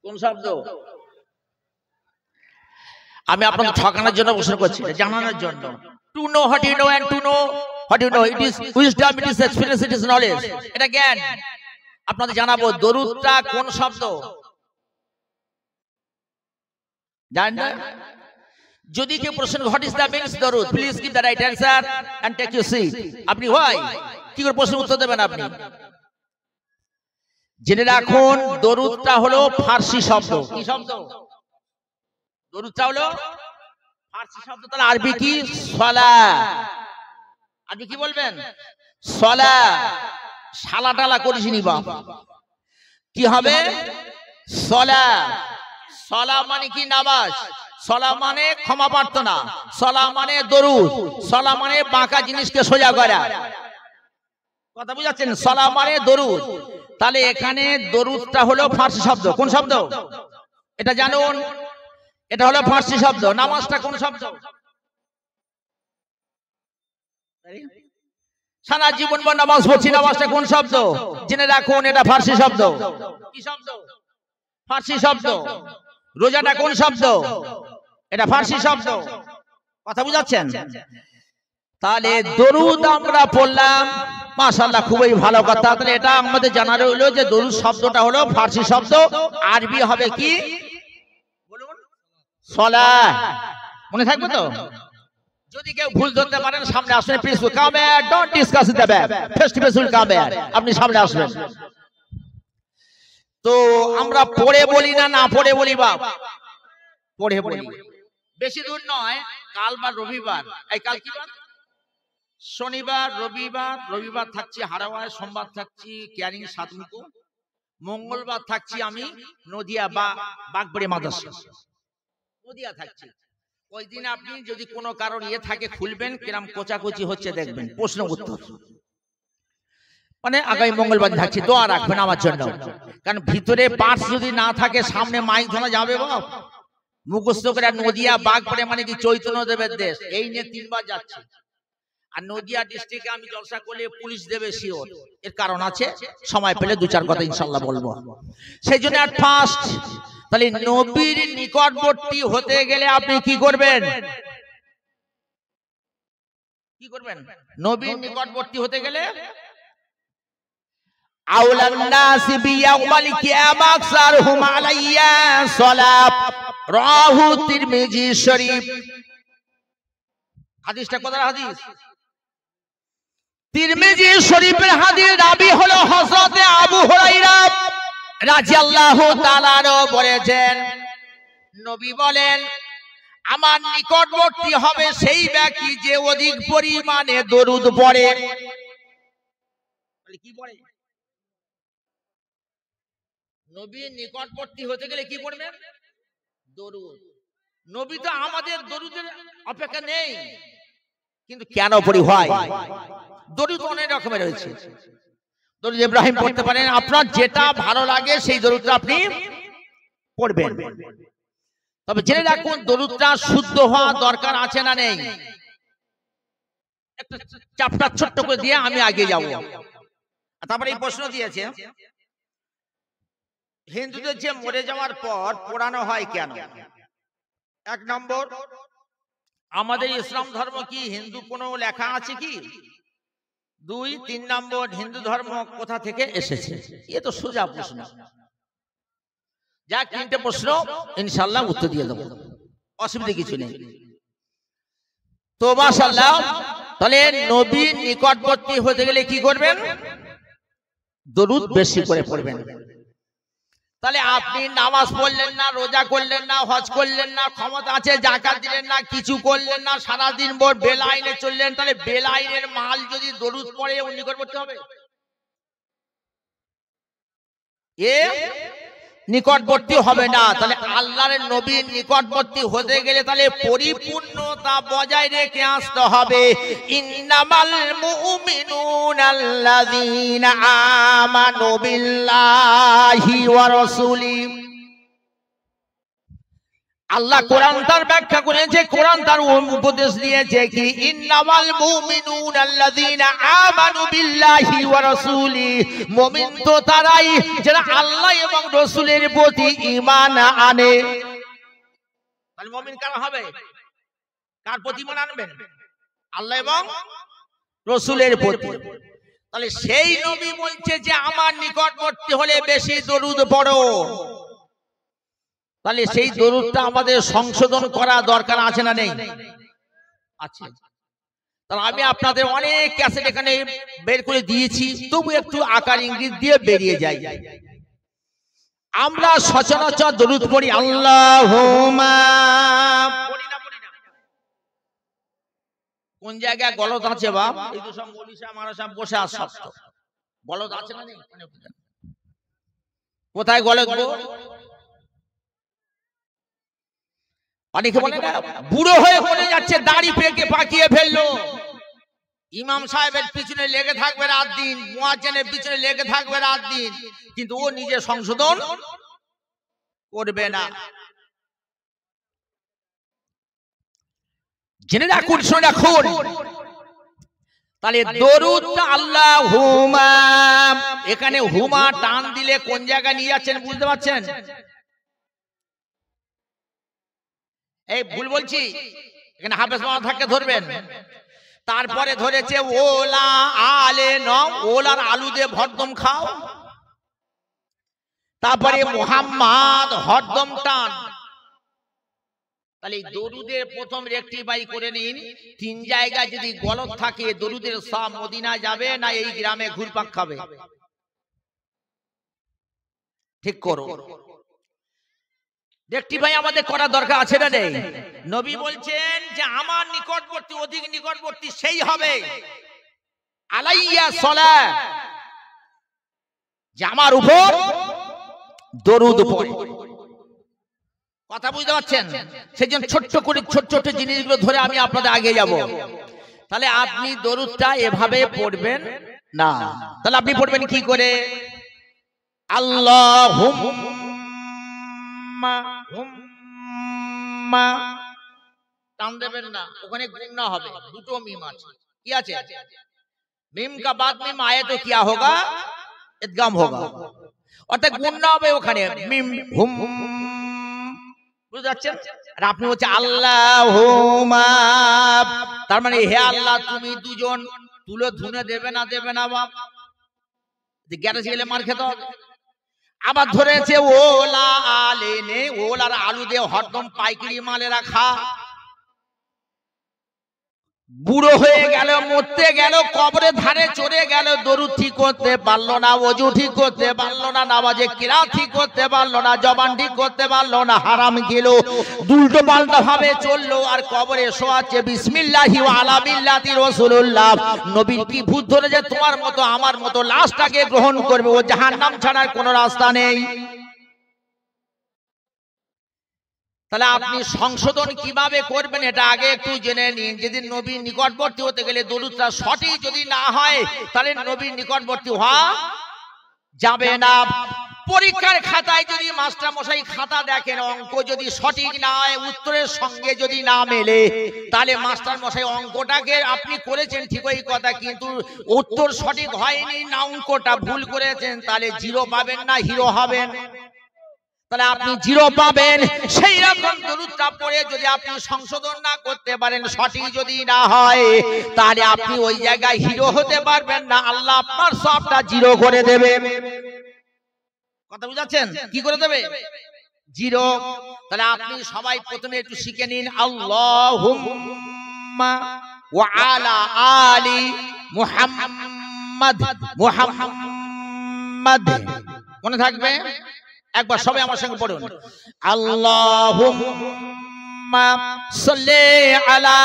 কোন শব্দ? আমি আপনাকে ঠকানোর জন্য প্রশ্ন করছি, জানানোর জন্য। To know what you know and to know what you know, it is wisdom, it is experience, it is knowledge. এটা জ্ঞান। আপনাদের জানাবো দরুদটা কোন শব্দ জানেন না? যদি কেউ প্রশ্ন হোয়াট ইজ দ্য মিনিংস দরুদ, please give the right answer and take your seat. আপনি হয় কি করে প্রশ্ন উত্তর দেবেন? আপনি জেনে রাখুন দরুদটা হলো ফার্সি শব্দ। কি শব্দ? দরুদটা হলো ফার্সি শব্দ। তাহলে আরবি কি? সালাত। আরবি কি বলবেন? সালাত। শালা টালা করিসনি বাপ, কি হবে? সালাত। সালাম মানে কি? নামাজ। সালাম মানে ক্ষমা প্রার্থনা। সালাম মানে দরুদ। সালাম মানে বাঁকা জিনিসকে সোজা করা। কথা বুঝাচ্ছেন? সালাম মানে দরুদ। তাহলে এখানে দরুদটা হলো ফার্সি শব্দ। কোন শব্দ? এটা জানুন, এটা হলো ফার্সি শব্দ। নামাজটা কোন শব্দ? সারা জীবন ভর নামাজ পড়ছি, নামাজটা কোন শব্দ? জেনে রাখুন এটা ফার্সি শব্দ। কি শব্দ? ফার্সি শব্দ। রোজাটা কোন শব্দ? এটা ফার্সি শব্দ। কথা বুঝাচ্ছেন? তাহলে দরুদ আমরা পড়লাম, মাশাআল্লাহ, খুবই ভালো কথা। তাহলে এটা আমাদের জানা রইলো যে দরুদ শব্দটা হলো ফার্সি শব্দ। আরবি হবে কি? বলুন, সালাত। মনে থাকবে তো? যদি কেউ ভুল ধরতে পারেন সামনে আসবেন, please come here, don't discuss the back, face to face will come here. আপনি সামনে আসবেন। তো আমরা পড়ে বলি না, না পড়ে বলি বাপ? পড়ে বলি। বেশি দূর নয়, কাল বা রবিবার, এই কাল কি বার? শনিবার, রবিবার। রবিবার থাকছি হারাওয়ায়, সোমবার থাকছি ক্যারিং সাতমুখো, মঙ্গলবার থাকছি আমি নদিয়া বা বাগবাড়ি মাদ্রাসা, নদিয়া থাকছি। ওই দিন আপনি যদি কোনো কারোর ইয়ে থাকে খুলবেন, কিরম কোচাকুচি হচ্ছে দেখবেন, প্রশ্ন উত্তর। মানে আগামী মঙ্গলবার থাকছি, দোয়া রাখবেন আমার জন্য। কারণ ভিতরে পার্স যদি না থাকে সামনে মাইক ধরা যাবে বাপ? মুখস্থ করে নদিয়া বাগবাড়ি মানে কি চৈতন্য দেবের দেশ, এই নিয়ে 3 বার যাচ্ছে। আর নদিয়া ডিস্ট্রিক্টে আমি জলসা করলে পুলিশ দেবে শিওর। এর কারণ আছে, সময় পেলে 2-4 কথা ইনশাআল্লাহ বলবো। সেই জন্য এট ফার্স্ট, তাহলে নবীর নিকটবর্তী হতে গেলে আপনি কি করবেন? কি করবেন? নবীর নিকটবর্তী হতে গেলে আউলান নাস বিয়াউমাল কিয়ামা আকসারহুম আলাইয়া সালাত, রাহু তিরমিজি শরীফ। হাদিসটা কোথার হাদিস? তিরমিজি শরীফের হাদিস। রাবি হলো হযরত আবু হুরায়রা রাদিয়াল্লাহু তাআলা বলেছেন, নবী বলেন আমার নিকটবর্তী হবে সেই ব্যক্তি যে অধিক পরিমাণে দরুদ পড়ে। কি পড়ে? নবীর নিকটবর্তী হতে গেলে কি পড়বেন? দরুদ। নবী তো আমাদের দরুদের অপেক্ষা নেই, কিন্তু কেন পড়ি হয়? দরুদ অনেক রকমের রয়েছে। দরুদ ইব্রাহিম পড়তে পারেন, আপনার যেটা ভালো লাগে সেই দরুদটা আপনি পড়বেন। তবে জেনে রাখুন দরুদটা শুদ্ধ হওয়া দরকার আছে না নেই? একটা চ্যাপ্টার ছোট্ট করে দিয়ে আমি আগে যাব। তারপরে এই প্রশ্ন দিয়েছে, হিন্দুদের যে মরে যাওয়ার পর পোড়ানো হয় কেন? 1 নম্বর, আমাদের ইসলাম ধর্ম কি হিন্দু কোনো লেখা আছে কি? 2, 3 নম্বর, হিন্দু ধর্ম কোথা থেকে এসেছে? এ তো সোজা প্রশ্ন। যাক, 3টে প্রশ্ন ইনশাআল্লাহ উত্তর দিয়ে দেব, অসুবিধা কিছু নেই। তো মাশাআল্লাহ, তাহলে নবীর নিকটবর্তী হতে গেলে কি করবেন? দরুদ বেশি করে পড়বেন। তাহলে আপনি নামাজ পড়লেন না, রোজা করলেন না, হজ করলেন না, ক্ষমতা আছে যাকাত দিলেন না, কিছু করলেন না, সারাদিন ভর বেলাইনে চললেন, তাহলে বেলাইনের মাল যদি দরুদ পড়ে ওর নিকটবর্তী হবে? এ নিকটবর্তী হবে না। তাহলে আল্লাহর নবীর নিকটবর্তী হতে গেলে তাহলে পরিপূর্ণতা বজায় রেখে আসতে হবে। ইন্নামাল মুমিনুনাল্লাযীনা আমানু বিল্লাহি ওয়া রাসূলিহি, আল্লাহ কোরআন তার ব্যাখ্যা করেছে, কোরআন তার উপদেশ দিয়েছে কি, ইন্নামাল মুমিনুনা আল্লাযীনা আমানু বিল্লাহি ওয়া রাসূলিহি, মুমিন তো তারাই যারা আল্লাহ এবং রাসূলের প্রতি ঈমান আনে। তাহলে মুমিন কারা হবে? কার প্রতি ঈমান আনবেন? আল্লাহ এবং রাসূলের প্রতি। তাহলে সেই নবী বলছে যে আমার নিকটবর্তী হলে বেশি দরুদ পড়ো। তাহলে সেই দরুদটা আমাদের সংশোধন করা দরকার আছে না নেই? আছে। তাহলে আমি আপনাদের অনেক ক্যাসেট এখানে বের করে দিয়েছি, তবু একটু আকার ইঙ্গিত দিয়ে বেরিয়ে যাই। আমরা সচরাচর দরুদ পড়ি আল্লাহুম্মা, কোন জায়গায় গলত আছে বাপ? এই তো সব মৌলিশা মারাসা বসে আর সব গলত আছে না নেই? কোথায় গলত গো? অনেকে বলে না বুড়ো হয়ে পড়ে যাচ্ছে, দাড়ি পেকে পাকিয়ে ফেললো, ইমাম সাহেবের পিছনে লেগে থাকবে রাত দিন, মুয়াজ্জিনের পিছনে লেগে থাকবে রাত দিন, কিন্তু ও নিজে সংশোধন করবে না। জেনে রাখুন, শুনে রাখুন। তাহলে দরুদটা আল্লাহুম্মা, এখানে হুমা টান দিলে কোন জায়গায় নিয়ে যাচ্ছেন বুঝতে পারছেন? এই ভুল বলছি? এখানে হাফেজ মাওলানা থাকে ধরবেন। তারপরে ধরেছে ওলা আলে ন, ওলার আলু দিয়ে ভরদম খাও। তারপরে মুহাম্মদ হরদম টান। তাহলে দরুদের প্রথম রেক্টিফাই করে নিন। তিন জায়গায় যদি গলত থাকে, দরুদের সব মদিনা যাবে না এই গ্রামে ঘুরপাক খাবে? ঠিক করো। রেক্টিফাই আমাদের করা দরকার আছে না নেই? নবী বলছেন যে আমার নিকটবর্তী, অধিক নিকটবর্তী সেই হবে আলাইয়া সালাত, যে আমার উপর দরুদ পড়ে। কথা বুঝতে পারছেন? সেই জন্য ছোট্ট করে ছোট ছোট জিনিসগুলো ধরে আমি আপনাদের আগে যাব। তাহলে আপনি দরুদটা এভাবে পড়বেন না। তাহলে আপনি পড়বেন কি করে? আল্লাহুম্মা, হুম্মা টান দেবেন না, ওখানে গুণনা হবে, দুটো মিম আছে। কি আছে? মিম কা বাদ মিম আয়ে তো কিয়া হোগা? ইদগাম হোগা। অর্থাৎ গুণনা হবে ওখানে মিম হুম, বুঝতে পারছেন? আর আপনি বলছেন আল্লাহুম্মা, তার মানে হে আল্লাহ তুমি দুজন, তুলে ধুনে দেবে না, দেবে না বাপ, গ্যারেজে গেলে মার খেতে হবে। আবার ধরেছে ওলা আলে নে, ওলার আলু দিয়ে হরদম পাইকারি মালে রাখা। বুড়ো হয়ে গেল, মরতে গেল, কবরে ধারে চড়ে গেল, দরুদ ঠিক করতে পারলো না, ওযু ঠিক করতে পারলো না, নামাজে কিরাত ঠিক করতে পারলো না, জবান ঠিক করতে পারলো না, হারাম গেল, উল্টো পাল্টা ভাবে চললো, আর কবরে শোয়াচ্ছে বিসমিল্লাহি ওয়া আলা মিল্লাতি রাসূলুল্লাহ। নবীর কি ভূত ধরে যে তোমার মতো আমার মতো লাশটাকে গ্রহণ করবে? ও জাহান্নাম ছাড়ার কোনো রাস্তা নেই। তাহলে আপনি সংশোধন কিভাবে করবেন এটা আগে একটু জেনে নিন। যদি নবীর নিকটবর্তী হতে গেলে দরুদটা সঠিক যদি না হয়, তাহলে নবীর নিকটবর্তী হওয়া যাবে না। পরীক্ষার খাতায় যদি মাস্টার মশাই খাতা দেখেন, অঙ্ক যদি সঠিক না হয়, উত্তরের সঙ্গে যদি না মেলে, তাহলে মাস্টার মশাই অঙ্কটাকে আপনি করেছেন ঠিকই কথা, কিন্তু উত্তর সঠিক হয়নি না, অঙ্কটা ভুল করেছেন, তাহলে জিরো পাবেন না হিরো হবেন। তাহলে আপনি জিরো পাবেন। সেই রকম দরুদটা পড়ে যদি আপনি সংশোধন না করতে পারেন, সঠিক যদি না হয়, তাহলে আপনি ওই জায়গায় হিরো হতে পারবেন না, আল্লাহ আপনার সবটা জিরো করে দেবে। কথা বুঝাচ্ছেন? কি করে দেবে? জিরো। তাহলে আপনি সবাই প্রথমে একটু শিখে নিন আল্লাহুম্মা ওয়া আলা আলি মুহাম্মাদ, মুহাম্মাদ মনে থাকবে। একবার সবাই আমার সঙ্গে পড়ুন আল্লাহুম্মা সাল্লি আলা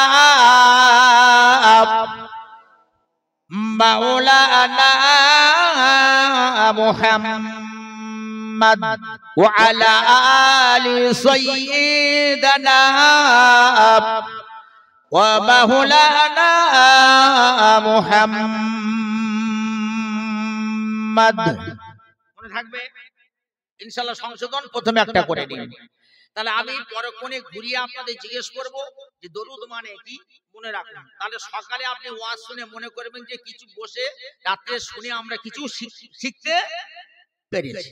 মাওলানা মুহাম্মাদ ওয়া আলা আলি সাইয়্যিদানা ওয়া মাওলানা মুহাম্মাদ। মনে থাকবে ইনশাআল্লাহ। সংশোধন প্রথমে একটা করে নিন। তাহলে আমি পরক্ষণে ঘুরিয়ে আপনাদের জিজ্ঞেস করব যে দরুদ মানে কি, মনে রাখুন। তাহলে সকালে আপনি ওয়াজ শুনে মনে করবেন যে কিছু বসে রাতে শুনে আমরা কিছু শিখতে পেরেছি।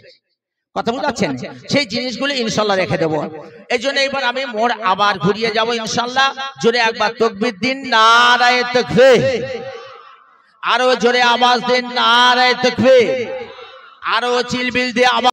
কথা বুঝাচ্ছেন? সেই জিনিসগুলো ইনশাআল্লাহ রেখে দেব। এই জন্য এবার আমি মোড় আবার ঘুরিয়ে যাব ইনশাআল্লাহ। জোরে একবার তাকবীর দিন, নারায়ে তাকবীর। আরো জোরে আওয়াজ দিন, নারায়ে তাকবীর। আরো চিলবিল দিয়ে আওয়াজ